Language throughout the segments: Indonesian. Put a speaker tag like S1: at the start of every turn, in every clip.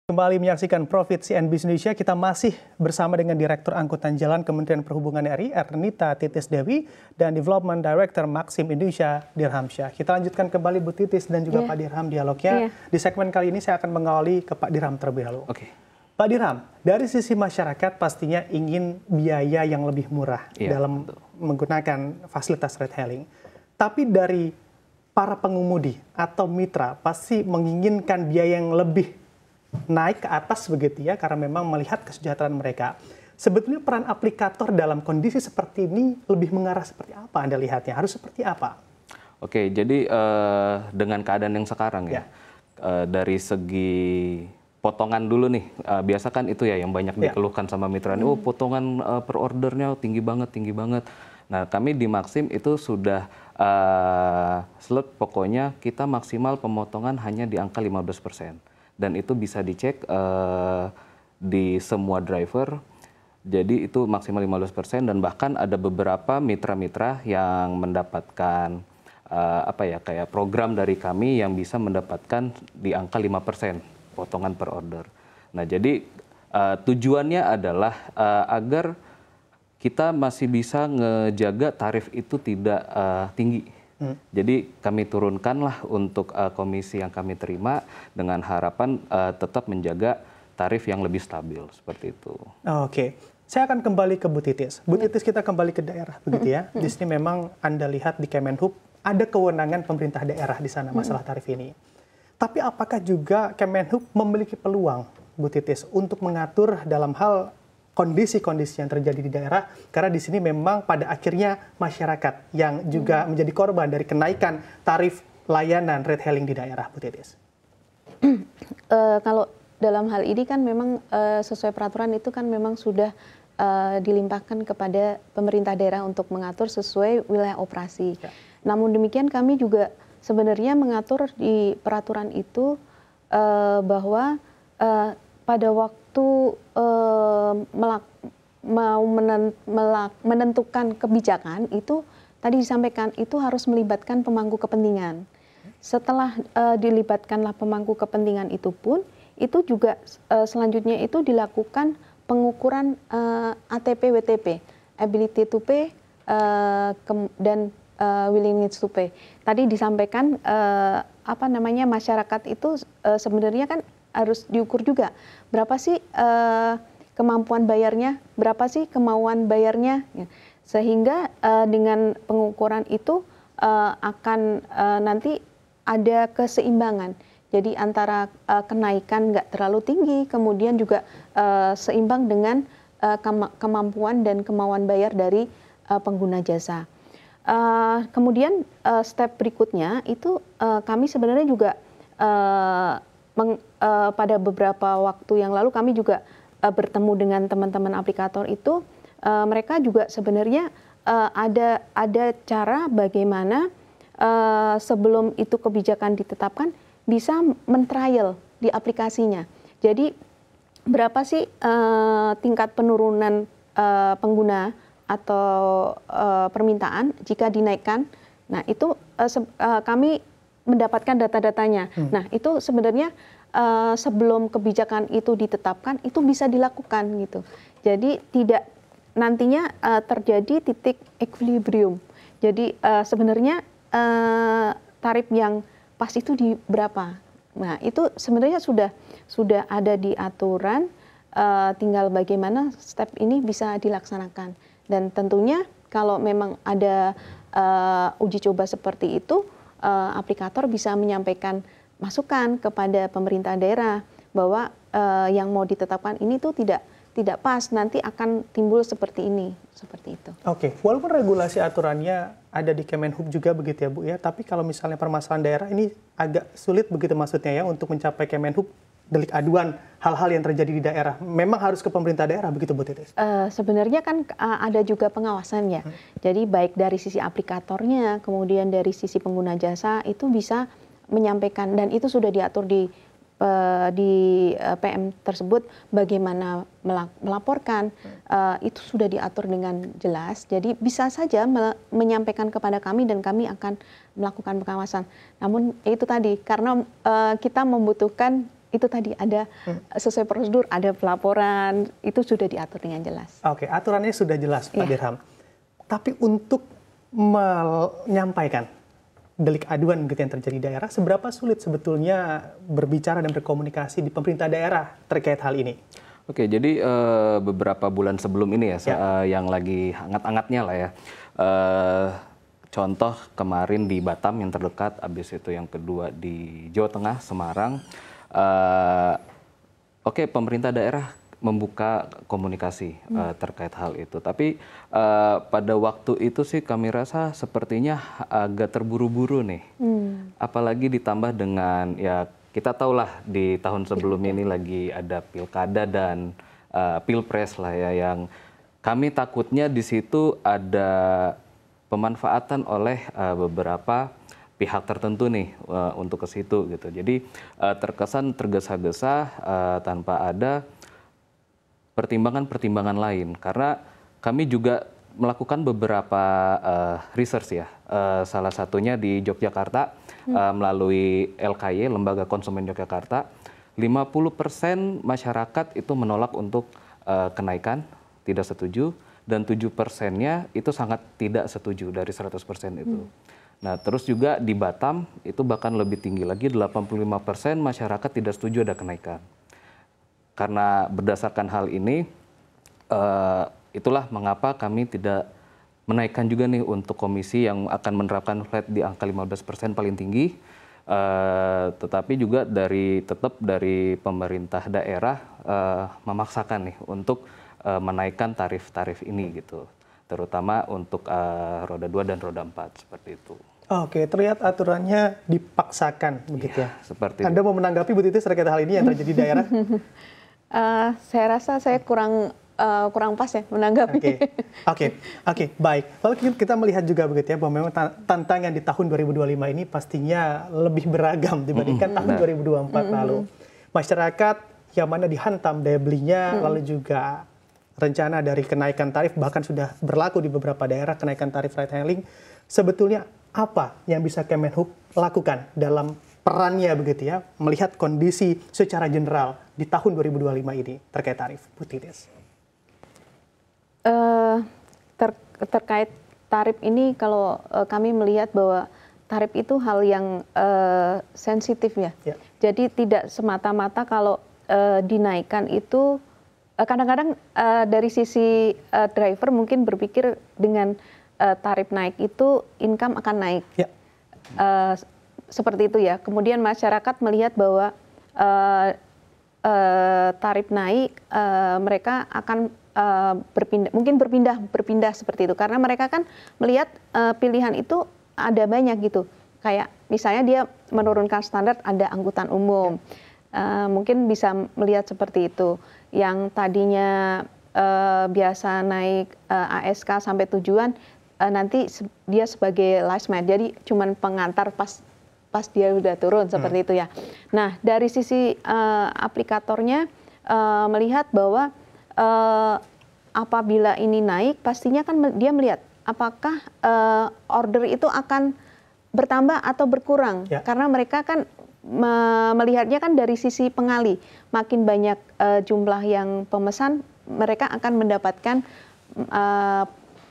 S1: Kembali menyaksikan Profit CNBC Indonesia, kita masih bersama dengan Direktur Angkutan Jalan Kementerian Perhubungan RI, Ernita Titis Dewi, dan Development Director Maxim Indonesia, Dirhamsyah. Kita lanjutkan kembali Bu Titis dan juga Pak Dirham dialognya. Di segmen kali ini saya akan mengawali ke Pak Dirham terlebih dahulu. Pak Dirham, dari sisi masyarakat pastinya ingin biaya yang lebih murah dalam menggunakan fasilitas ride hailing. Tapi dari para pengemudi atau mitra pasti menginginkan biaya yang lebih naik ke atas begitu ya, karena memang melihat kesejahteraan mereka. Sebetulnya peran aplikator dalam kondisi seperti ini lebih mengarah seperti apa Anda lihatnya? Harus seperti apa?
S2: Oke, jadi dengan keadaan yang sekarang dari segi potongan dulu nih, biasa kan itu ya yang banyak dikeluhkan sama mitra. Oh, potongan per ordernya tinggi banget. Nah, kami di Maxim itu sudah slot, pokoknya kita maksimal pemotongan hanya di angka 15%. Dan itu bisa dicek di semua driver, jadi itu maksimal 15%, dan bahkan ada beberapa mitra-mitra yang mendapatkan kayak program dari kami yang bisa mendapatkan di angka 5% potongan per order. Nah, jadi tujuannya adalah agar kita masih bisa ngejaga tarif itu tidak tinggi. Jadi kami turunkanlah untuk komisi yang kami terima dengan harapan tetap menjaga tarif yang lebih stabil seperti itu.
S1: Oke, saya akan kembali ke Bu Titis. Bu Titis, kita kembali ke daerah begitu ya. Di sini memang Anda lihat di Kemenhub ada kewenangan pemerintah daerah di sana masalah tarif ini. Tapi apakah juga Kemenhub memiliki peluang, Bu Titis, untuk mengatur dalam hal kondisi-kondisi yang terjadi di daerah, karena di sini memang pada akhirnya masyarakat yang juga menjadi korban dari kenaikan tarif layanan ride hailing di daerah, Bu Titis.
S3: Kalau dalam hal ini kan memang sesuai peraturan itu kan memang sudah dilimpahkan kepada pemerintah daerah untuk mengatur sesuai wilayah operasi. Namun demikian kami juga sebenarnya mengatur di peraturan itu bahwa pada waktu mau menentukan kebijakan itu tadi disampaikan itu harus melibatkan pemangku kepentingan. Setelah dilibatkanlah pemangku kepentingan itu pun itu juga selanjutnya itu dilakukan pengukuran ATP WTP, ability to pay dan willingness to pay. Tadi disampaikan masyarakat itu sebenarnya kan harus diukur juga berapa sih kemampuan bayarnya, berapa sih kemauan bayarnya, sehingga dengan pengukuran itu akan nanti ada keseimbangan. Jadi antara kenaikan nggak terlalu tinggi, kemudian juga seimbang dengan kemampuan dan kemauan bayar dari pengguna jasa. Kemudian step berikutnya itu kami sebenarnya juga pada beberapa waktu yang lalu kami juga bertemu dengan teman-teman aplikator itu, mereka juga sebenarnya ada cara bagaimana sebelum itu kebijakan ditetapkan bisa men-trial di aplikasinya. Jadi berapa sih tingkat penurunan pengguna atau permintaan jika dinaikkan? Nah itu kami mendapatkan data-datanya. Nah itu sebenarnya sebelum kebijakan itu ditetapkan itu bisa dilakukan gitu. Jadi tidak nantinya terjadi titik equilibrium. Jadi sebenarnya tarif yang pas itu di berapa? Nah itu sebenarnya sudah ada di aturan, tinggal bagaimana step ini bisa dilaksanakan. Dan tentunya kalau memang ada uji coba seperti itu, aplikator bisa menyampaikan masukan kepada pemerintah daerah bahwa yang mau ditetapkan ini tuh tidak pas, nanti akan timbul seperti ini, seperti itu.
S1: Oke, walaupun regulasi aturannya ada di Kemenhub juga begitu ya Bu ya, tapi kalau misalnya permasalahan daerah ini agak sulit begitu maksudnya ya untuk mencapai Kemenhub, delik aduan hal-hal yang terjadi di daerah, memang harus ke pemerintah daerah begitu Bu Titis?
S3: Sebenarnya kan ada juga pengawasannya. Jadi baik dari sisi aplikatornya, kemudian dari sisi pengguna jasa itu bisa menyampaikan, dan itu sudah diatur di PM tersebut bagaimana melaporkan, itu sudah diatur dengan jelas. Jadi bisa saja menyampaikan kepada kami dan kami akan melakukan pengawasan. Namun itu tadi karena kita membutuhkan itu tadi ada sesuai prosedur, ada pelaporan, itu sudah diatur dengan jelas.
S1: Oke, aturannya sudah jelas, Pak Dirham. Tapi untuk menyampaikan delik aduan gitu yang terjadi di daerah, seberapa sulit sebetulnya berbicara dan berkomunikasi di pemerintah daerah terkait hal ini?
S2: Oke, jadi beberapa bulan sebelum ini yang lagi hangat-hangatnya lah ya. Contoh kemarin di Batam yang terdekat, habis itu yang kedua di Jawa Tengah, Semarang. Oke, pemerintah daerah membuka komunikasi terkait hal itu. Tapi pada waktu itu sih kami rasa sepertinya agak terburu-buru nih. Apalagi ditambah dengan ya kita tahulah di tahun sebelumnya ini lagi ada pilkada dan pilpres lah ya, yang kami takutnya di situ ada pemanfaatan oleh beberapa pihak tertentu nih untuk ke situ gitu. Jadi terkesan tergesa-gesa tanpa ada pertimbangan-pertimbangan lain. Karena kami juga melakukan beberapa research ya. Salah satunya di Yogyakarta melalui LKY, Lembaga Konsumen Yogyakarta, 50% masyarakat itu menolak untuk kenaikan, tidak setuju, dan 7%-nya itu sangat tidak setuju dari 100% itu. Nah, terus juga di Batam itu bahkan lebih tinggi lagi, 85% masyarakat tidak setuju ada kenaikan. Karena berdasarkan hal ini, itulah mengapa kami tidak menaikkan juga nih untuk komisi yang akan menerapkan flat di angka 15% paling tinggi. Tetapi juga tetap dari pemerintah daerah memaksakan nih untuk menaikkan tarif-tarif ini gitu. Terutama untuk roda 2 dan roda 4 seperti itu.
S1: Oke, terlihat aturannya dipaksakan begitu ya.
S2: Seperti
S1: Anda mau menanggapi Bu Titis terkait hal ini yang terjadi di daerah?
S3: Saya rasa saya kurang pas ya menanggapi.
S1: Oke, baik. Lalu kita melihat juga begitu ya bahwa memang tantangan di tahun 2025 ini pastinya lebih beragam dibandingkan tahun 2024 lalu. Masyarakat yang mana dihantam daya belinya, lalu juga rencana dari kenaikan tarif bahkan sudah berlaku di beberapa daerah kenaikan tarif ride hailing. Sebetulnya apa yang bisa Kemenhub lakukan dalam perannya begitu ya melihat kondisi secara general di tahun 2025 ini terkait tarif, Bu Titis?
S3: Terkait tarif ini kalau kami melihat bahwa tarif itu hal yang sensitif ya. Jadi tidak semata-mata kalau dinaikkan itu kadang-kadang dari sisi driver mungkin berpikir dengan tarif naik itu income akan naik. Seperti itu ya. Kemudian masyarakat melihat bahwa tarif naik mereka akan berpindah seperti itu karena mereka kan melihat pilihan itu ada banyak gitu, kayak misalnya dia menurunkan standar ada angkutan umum, mungkin bisa melihat seperti itu yang tadinya biasa naik ASK sampai tujuan, nanti dia sebagai last mile jadi cuman pengantar pas dia udah turun seperti itu ya. Nah dari sisi aplikatornya melihat bahwa apabila ini naik, pastinya kan dia melihat apakah order itu akan bertambah atau berkurang. Karena mereka kan melihatnya kan dari sisi pengali. Makin banyak jumlah yang pemesan, mereka akan mendapatkan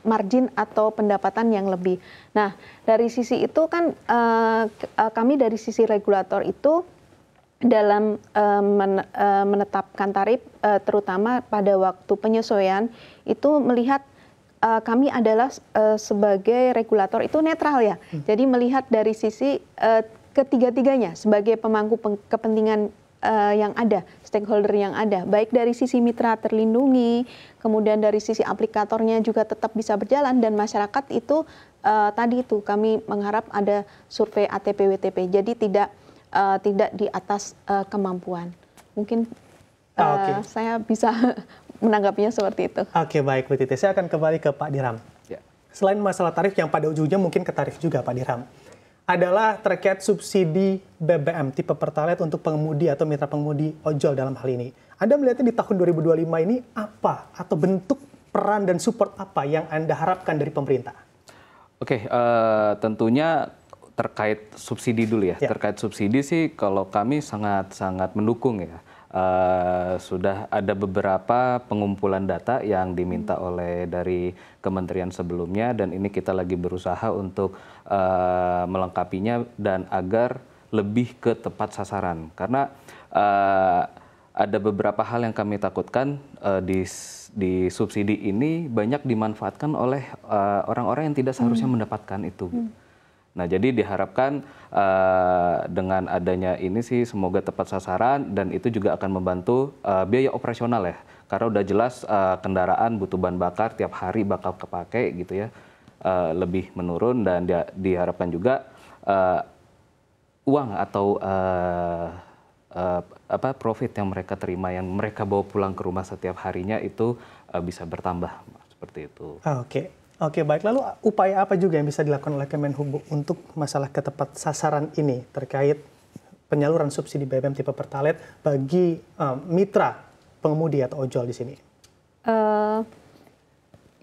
S3: margin atau pendapatan yang lebih. Nah, dari sisi itu kan kami dari sisi regulator itu dalam menetapkan tarif, terutama pada waktu penyesuaian, itu melihat kami adalah sebagai regulator itu netral ya. Jadi melihat dari sisi ketiga-tiganya sebagai pemangku kepentingan yang ada, stakeholder yang ada, baik dari sisi mitra terlindungi, kemudian dari sisi aplikatornya juga tetap bisa berjalan, dan masyarakat itu tadi itu kami mengharap ada survei ATP-WTP. Jadi tidak di atas kemampuan. Mungkin saya bisa menanggapinya seperti itu.
S1: Oke, baik Bu Titis. Saya akan kembali ke Pak Dirham. Selain masalah tarif yang pada ujungnya mungkin ke tarif juga Pak Dirham, adalah terkait subsidi BBM tipe Pertalite untuk pengemudi atau mitra pengemudi ojol dalam hal ini. Anda melihatnya di tahun 2025 ini apa atau bentuk peran dan support apa yang Anda harapkan dari pemerintah?
S2: Oke, tentunya terkait subsidi dulu ya. Terkait subsidi sih kalau kami sangat mendukung ya. Sudah ada beberapa pengumpulan data yang diminta oleh dari kementerian sebelumnya dan ini kita lagi berusaha untuk melengkapinya dan agar lebih ke tepat sasaran. Karena ada beberapa hal yang kami takutkan di subsidi ini banyak dimanfaatkan oleh orang-orang yang tidak seharusnya mendapatkan itu. Nah, jadi diharapkan dengan adanya ini sih semoga tepat sasaran dan itu juga akan membantu biaya operasional ya. Karena udah jelas kendaraan butuh bahan bakar tiap hari bakal kepake gitu ya, lebih menurun dan diharapkan juga uang atau profit yang mereka terima yang mereka bawa pulang ke rumah setiap harinya itu bisa bertambah seperti itu.
S1: Oke, baik. Lalu upaya apa juga yang bisa dilakukan oleh Kemenhub untuk masalah ketepat sasaran ini terkait penyaluran subsidi BBM tipe Pertalite bagi mitra pengemudi atau ojol di sini?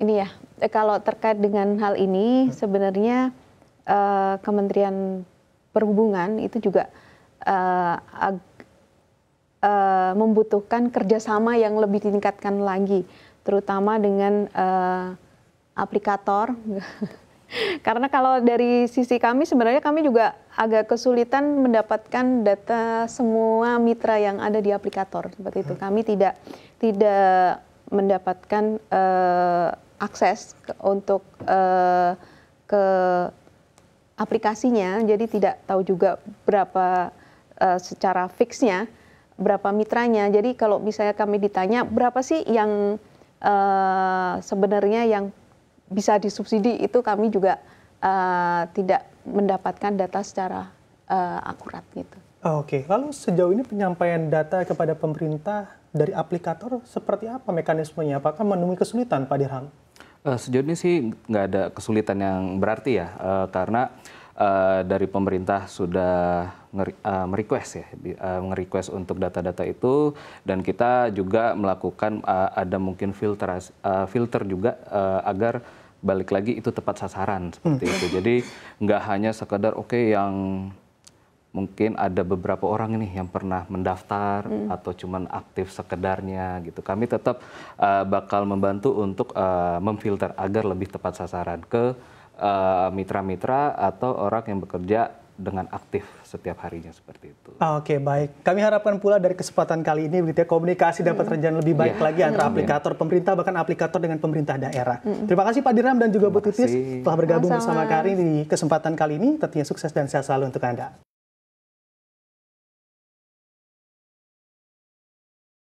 S3: Ini ya, kalau terkait dengan hal ini sebenarnya Kementerian Perhubungan itu juga membutuhkan kerjasama yang lebih ditingkatkan lagi, terutama dengan aplikator. Karena kalau dari sisi kami sebenarnya kami juga agak kesulitan mendapatkan data semua mitra yang ada di aplikator seperti itu. Kami tidak mendapatkan akses untuk ke aplikasinya, jadi tidak tahu juga berapa secara fixnya berapa mitranya. Jadi kalau misalnya kami ditanya berapa sih yang sebenarnya yang bisa disubsidi, itu kami juga tidak mendapatkan data secara akurat gitu.
S1: Oke, lalu sejauh ini penyampaian data kepada pemerintah dari aplikator seperti apa mekanismenya? Apakah menemui kesulitan, Pak Dirham?
S2: Sejauh ini sih nggak ada kesulitan yang berarti ya, karena dari pemerintah sudah nge-request nge-request untuk data-data itu dan kita juga melakukan ada mungkin filter juga agar balik lagi itu tepat sasaran seperti itu. Jadi nggak hanya sekedar yang mungkin ada beberapa orang ini yang pernah mendaftar atau cuman aktif sekedarnya gitu. Kami tetap bakal membantu untuk memfilter agar lebih tepat sasaran ke mitra-mitra atau orang yang bekerja dengan aktif setiap harinya seperti itu.
S1: Oke, baik. Kami harapkan pula dari kesempatan kali ini begitu ya, komunikasi dapat terjalin lebih baik lagi antara aplikator pemerintah bahkan aplikator dengan pemerintah daerah. Terima kasih Pak Dirham dan juga Bu Titis telah bergabung bersama kami di kesempatan kali ini. Tentunya sukses dan sehat selalu untuk Anda.